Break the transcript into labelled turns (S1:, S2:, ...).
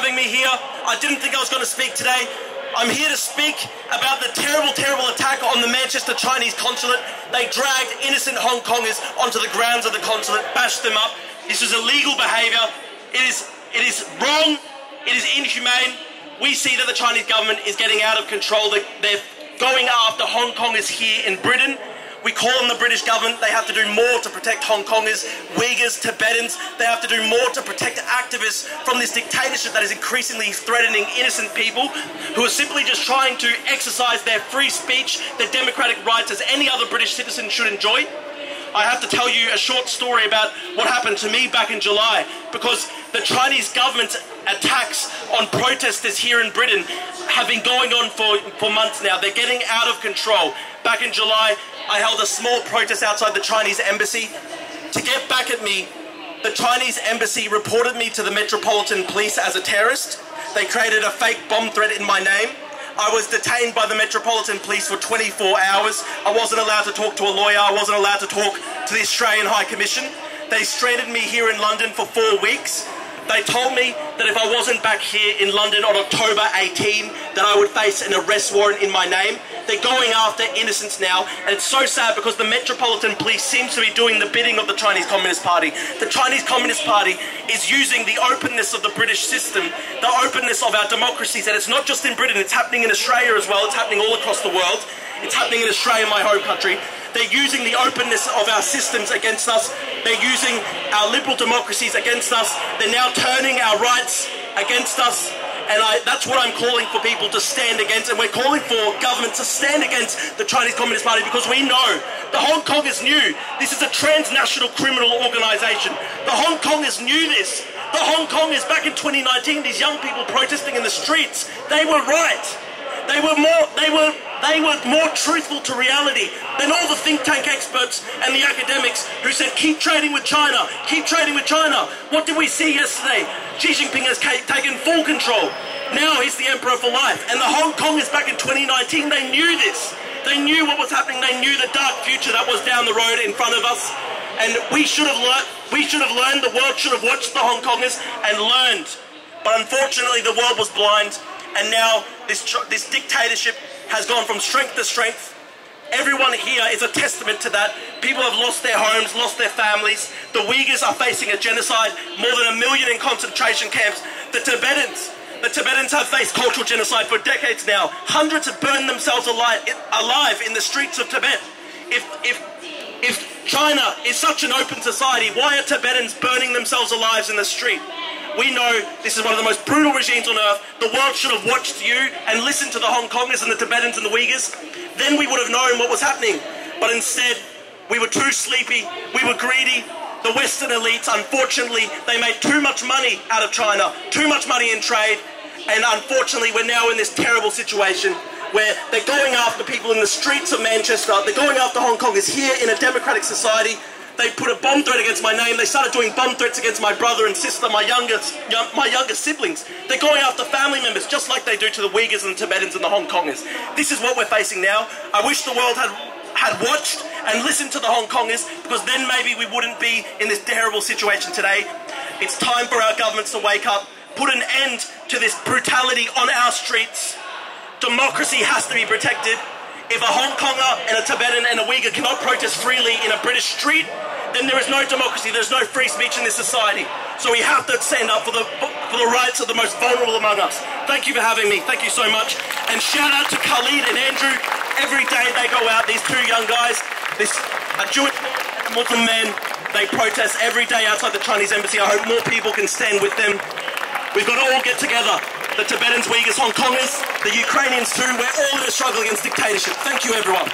S1: having me here. I didn't think I was going to speak today. I'm here to speak about the terrible, terrible attack on the Manchester Chinese consulate. They dragged innocent Hong Kongers onto the grounds of the consulate, bashed them up. This is illegal behaviour. It is wrong. It is inhumane. We see that the Chinese government is getting out of control. They're going after Hong Kongers here in Britain. We call on the British government. They have to do more to protect Hong Kongers, Uyghurs, Tibetans. They have to do more to protect activists from this dictatorship that is increasingly threatening innocent people who are simply just trying to exercise their free speech, their democratic rights as any other British citizen should enjoy. I have to tell you a short story about what happened to me back in July, because the Chinese government's attacks on protesters here in Britain have been going on for months now. They're getting out of control. Back in July, I held a small protest outside the Chinese embassy. To get back at me, the Chinese embassy reported me to the Metropolitan Police as a terrorist. They created a fake bomb threat in my name. I was detained by the Metropolitan Police for 24 hours. I wasn't allowed to talk to a lawyer. I wasn't allowed to talk to the Australian High Commission. They stranded me here in London for 4 weeks. They told me that if I wasn't back here in London on October 18, that I would face an arrest warrant in my name. They're going after innocents now, and it's so sad because the Metropolitan Police seems to be doing the bidding of the Chinese Communist Party. The Chinese Communist Party is using the openness of the British system, the openness of our democracies, and it's not just in Britain, it's happening in Australia as well, it's happening all across the world. It's happening in Australia, my home country. They're using the openness of our systems against us. They're using our liberal democracies against us. They're now turning our rights against us. And that's what I'm calling for people to stand against. And we're calling for government to stand against the Chinese Communist Party, because we know the Hong Kongers knew this is a transnational criminal organisation. The Hong Kongers knew this. The Hong Kongers back in 2019, these young people protesting in the streets, they were right. They were more truthful to reality than all the think tank experts and the academics who said, keep trading with China, keep trading with China. What did we see yesterday? Xi Jinping has taken full control. Now he's the emperor for life. And the Hong Kongers back in 2019, they knew this. They knew what was happening. They knew the dark future that was down the road in front of us. And we should have learned, the world should have watched the Hong Kongers and learned. But unfortunately, the world was blind. And now this dictatorship has gone from strength to strength. Everyone here is a testament to that. People have lost their homes, lost their families. The Uyghurs are facing a genocide, more than 1 million in concentration camps. The Tibetans have faced cultural genocide for decades now. Hundreds have burned themselves alive in the streets of Tibet. If China is such an open society, why are Tibetans burning themselves alive in the street? We know this is one of the most brutal regimes on earth. The world should have watched you and listened to the Hong Kongers and the Tibetans and the Uyghurs. Then we would have known what was happening. But instead, we were too sleepy, we were greedy. The Western elites, unfortunately, they made too much money out of China, too much money in trade, and unfortunately we're now in this terrible situation where they're going after people in the streets of Manchester, they're going after Hong Kongers here in a democratic society. They put a bomb threat against my name. They started doing bomb threats against my brother and sister, my younger siblings. They're going after family members, just like they do to the Uyghurs and the Tibetans and the Hong Kongers. This is what we're facing now. I wish the world had watched and listened to the Hong Kongers, because then maybe we wouldn't be in this terrible situation today. It's time for our governments to wake up, put an end to this brutality on our streets. Democracy has to be protected. If a Hong Konger and a Tibetan and a Uyghur cannot protest freely in a British street, then there is no democracy, there's no free speech in this society. So we have to stand up for the rights of the most vulnerable among us. Thank you for having me, thank you so much. And shout out to Khalid and Andrew. Every day they go out, these two young guys, a Jewish and a Muslim man, they protest every day outside the Chinese embassy. I hope more people can stand with them. We've got to all get together. The Tibetans, Uyghurs, Hong Kongers, the Ukrainians too, we're all in a struggle against dictatorship. Thank you, everyone.